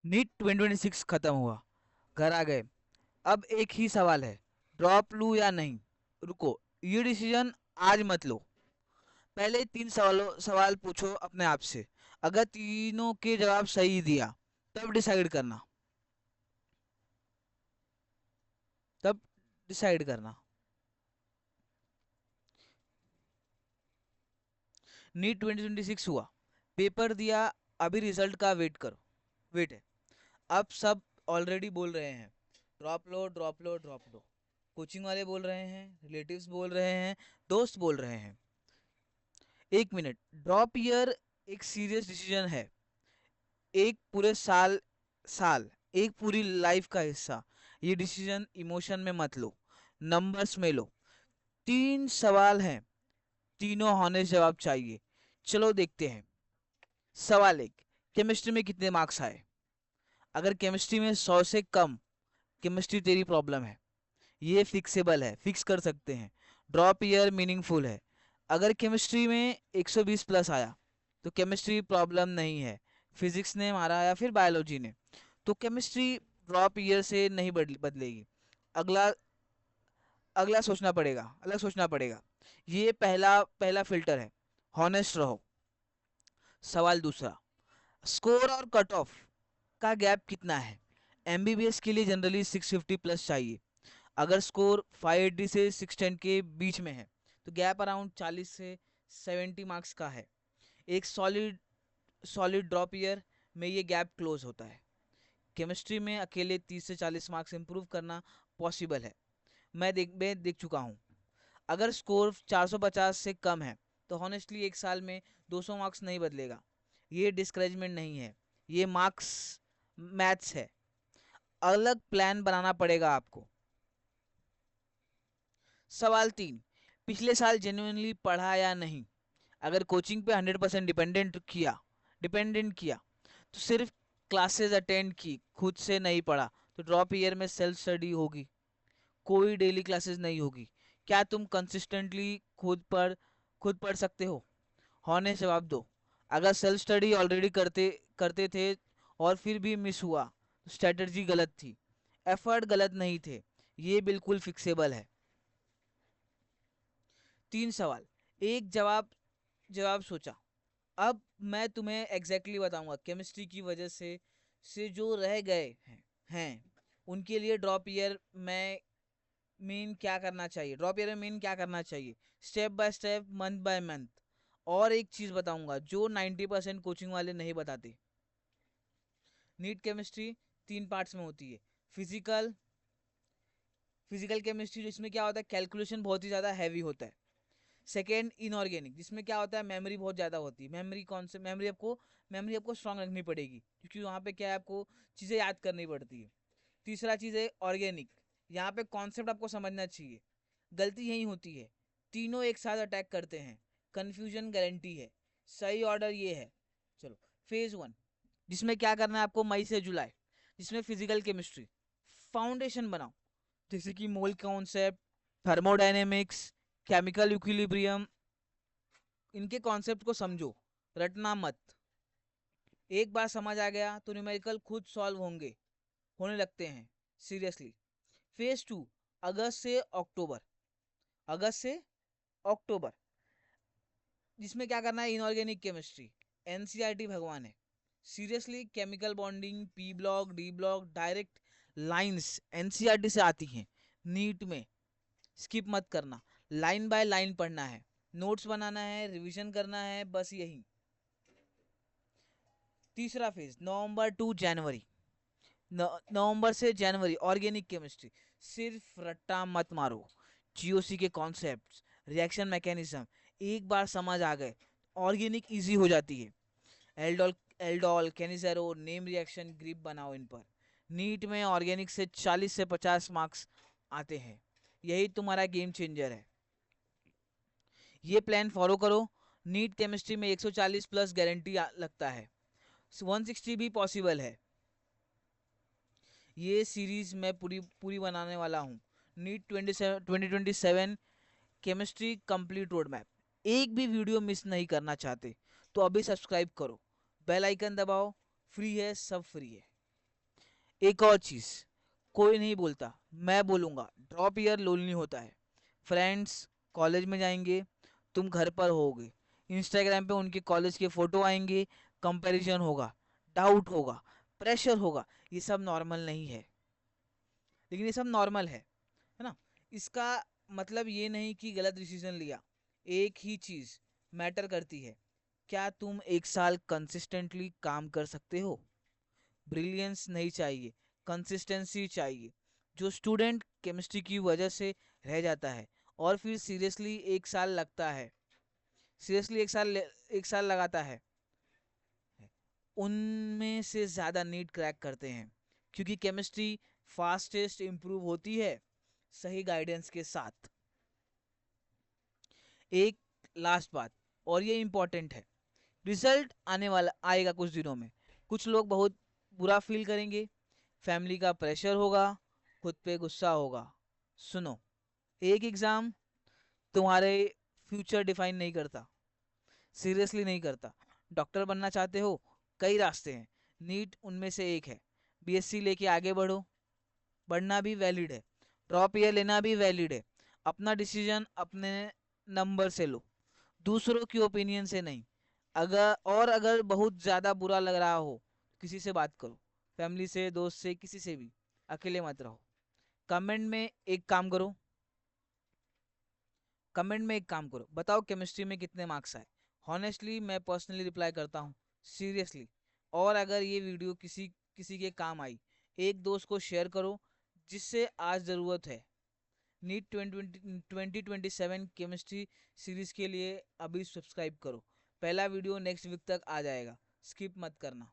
NEET 2026 खत्म हुआ, घर आ गए। अब एक ही सवाल है, ड्रॉप लूं या नहीं। रुको, ये डिसीजन आज मत लो। पहले तीन सवाल पूछो अपने आप से। अगर तीनों के जवाब सही दिया तब डिसाइड करना। तब डिसाइड करना। नीट 2026 हुआ, पेपर दिया, अभी रिजल्ट का वेट करो। वेट है। अब सब ऑलरेडी बोल रहे हैं, ड्रॉप लो ड्रॉप लो ड्रॉप लो। कोचिंग वाले बोल रहे हैं, रिलेटिव्स बोल रहे हैं, दोस्त बोल रहे हैं। एक मिनट, ड्रॉप ईयर एक सीरियस डिसीजन है। एक पूरे साल एक पूरी लाइफ का हिस्सा। ये डिसीजन इमोशन में मत लो, नंबर्स में लो। तीन सवाल हैं, तीनों हॉनेस्ट जवाब चाहिए। चलो देखते हैं। सवाल एक, केमिस्ट्री में कितने मार्क्स आए। अगर केमिस्ट्री में 100 से कम, केमिस्ट्री तेरी प्रॉब्लम है। ये फिक्सेबल है, फिक्स कर सकते हैं। ड्रॉप ईयर मीनिंगफुल है। अगर केमिस्ट्री में 120 प्लस आया तो केमिस्ट्री प्रॉब्लम नहीं है, फिजिक्स ने मारा या फिर बायोलॉजी ने। तो केमिस्ट्री ड्रॉप ईयर से नहीं बदलेगी। अगला अगला सोचना पड़ेगा, अलग सोचना पड़ेगा। ये पहला पहला फिल्टर है, हॉनेस्ट रहो। सवाल दूसरा, स्कोर और कट ऑफ का गैप कितना है। एमबीबीएस के लिए जनरली 650 प्लस चाहिए। अगर स्कोर 580 से 610 के बीच में है तो गैप अराउंड 40 से 70 मार्क्स का है। एक सॉलिड सॉलिड ड्रॉप ईयर में ये गैप क्लोज होता है। केमिस्ट्री में अकेले 30 से 40 मार्क्स इंप्रूव करना पॉसिबल है। मैं देख चुका हूँ। अगर स्कोर 450 से कम है तो हॉनेस्टली एक साल में 200 मार्क्स नहीं बदलेगा। ये डिस्करेजमेंट नहीं है, ये मार्क्स मैथ्स है। अलग प्लान बनाना पड़ेगा आपको। सवाल तीन, पिछले साल जेन्युइनली पढ़ा या नहीं। अगर कोचिंग पे 100% डिपेंडेंट किया तो सिर्फ क्लासेस अटेंड की, खुद से नहीं पढ़ा, तो ड्रॉप ईयर में सेल्फ स्टडी होगी, कोई डेली क्लासेस नहीं होगी। क्या तुम कंसिस्टेंटली खुद पढ़ सकते हो। हॉनेस्ट जवाब दो। अगर सेल्फ स्टडी ऑलरेडी करते करते थे और फिर भी मिस हुआ तो स्ट्रेटजी गलत थी, एफर्ट गलत नहीं थे। ये बिल्कुल फिक्सेबल है। तीन सवाल, एक जवाब सोचा। अब मैं तुम्हें एग्जैक्टली बताऊंगा केमिस्ट्री की वजह से जो रह गए हैं उनके लिए ड्रॉप ईयर में मेन क्या करना चाहिए। ड्रॉप ईयर में मेन क्या करना चाहिए, step by step, month by month. और एक चीज बताऊंगा जो 90% कोचिंग वाले नहीं बताते। नीट केमिस्ट्री तीन पार्ट्स में होती है। फिजिकल फिजिकल केमिस्ट्री जिसमें क्या होता है, कैलकुलेशन बहुत ही ज़्यादा हैवी होता है। सेकेंड, इनऑर्गेनिक, जिसमें क्या होता है, मेमोरी बहुत ज़्यादा होती है। मेमोरी आपको स्ट्रांग रखनी पड़ेगी, क्योंकि वहाँ पे क्या है, आपको चीज़ें याद करनी पड़ती है। तीसरा चीज़ है ऑर्गेनिक, यहाँ पे कॉन्सेप्ट आपको समझना चाहिए। गलती यही होती है, तीनों एक साथ अटैक करते हैं, कन्फ्यूजन गारंटी है। सही ऑर्डर ये है। चलो, फेज वन, जिसमें क्या करना है आपको, मई से जुलाई, जिसमें फिजिकल केमिस्ट्री फाउंडेशन बनाओ। जैसे कि mole concept, thermodynamics, chemical equilibrium, इनके कॉन्सेप्ट को समझो, रटना मत। एक बार समझ आ गया तो न्यूमेरिकल खुद सॉल्व होने लगते हैं। सीरियसली। फेज टू, अगस्त से अक्टूबर अगस्त से अक्टूबर, जिसमें क्या करना है, इनऑर्गेनिक केमिस्ट्री, एनसीईआरटी भगवान है। Seriously, chemical bonding, P block, D block, direct lines NCERT से आती हैं। नीट में स्किप मत करना, लाइन बाय लाइन पढ़ना है, नोट्स बनाना है, रिवीजन करना है, बस यही। तीसरा फेज, नवंबर से जनवरी, ऑर्गेनिक केमिस्ट्री। सिर्फ रट्टा मत मारो, जीओसी के कॉन्सेप्ट्स, रिएक्शन मैकेनिज्म एक बार समझ आ गए, ऑर्गेनिक इजी हो जाती है। Aldol aldol Cannizzaro, name reaction, grip बनाओ इन पर। नीट में ऑर्गेनिक से 40 से 50 मार्क्स आते हैं, यही तुम्हारा गेम चेंजर है। ये प्लान फॉलो करो। नीट केमिस्ट्री में 140 प्लस गारंटी लगता है, 160 भी पॉसिबल है। ये सीरीज मैं पूरी पूरी बनाने वाला हूँ। NEET 2027 chemistry complete road map. एक भी वीडियो मिस नहीं करना चाहते तो अभी सब्सक्राइब करो, बेल आइकन दबाओ। फ्री है, सब फ्री है। एक और चीज़ कोई नहीं बोलता, मैं बोलूँगा, ड्रॉप ईयर लोनली होता है। फ्रेंड्स कॉलेज में जाएंगे, तुम घर पर होगे, इंस्टाग्राम पे उनके कॉलेज के फ़ोटो आएंगे, कंपैरिजन होगा, डाउट होगा, प्रेशर होगा। ये सब नॉर्मल नहीं है, लेकिन ये सब नॉर्मल है ना। इसका मतलब ये नहीं कि गलत डिसीजन लिया। एक ही चीज़ मैटर करती है, क्या तुम एक साल कंसिस्टेंटली काम कर सकते हो। ब्रिलियंस नहीं चाहिए, कंसिस्टेंसी चाहिए। जो स्टूडेंट केमिस्ट्री की वजह से रह जाता है और फिर सीरियसली एक साल लगाता है, उनमें से ज़्यादा नीट क्रैक करते हैं, क्योंकि केमिस्ट्री फास्टेस्ट इम्प्रूव होती है सही गाइडेंस के साथ। एक लास्ट बात, और ये इम्पोर्टेंट है, रिजल्ट आने वाला आएगा कुछ दिनों में। कुछ लोग बहुत बुरा फील करेंगे, फैमिली का प्रेशर होगा, खुद पे गुस्सा होगा। सुनो, एक एग्ज़ाम तुम्हारे फ्यूचर डिफाइन नहीं करता, सीरियसली नहीं करता। डॉक्टर बनना चाहते हो, कई रास्ते हैं, नीट उनमें से एक है। बीएससी लेके आगे बढ़ो, बढ़ना भी वैलिड है, ड्रॉप ईयर लेना भी वैलिड है। अपना डिसीजन अपने नंबर से लो, दूसरों की ओपिनियन से नहीं। अगर बहुत ज़्यादा बुरा लग रहा हो, किसी से बात करो, फैमिली से, दोस्त से, किसी से भी। अकेले मत रहो। कमेंट में एक काम करो, बताओ केमिस्ट्री में कितने मार्क्स आए। हॉनेस्टली मैं पर्सनली रिप्लाई करता हूँ, सीरियसली। और अगर ये वीडियो किसी किसी के काम आई, एक दोस्त को शेयर करो जिससे आज ज़रूरत है। नीट 2027 केमिस्ट्री सीरीज के लिए अभी सब्सक्राइब करो। पहला वीडियो नेक्स्ट वीक तक आ जाएगा, स्किप मत करना।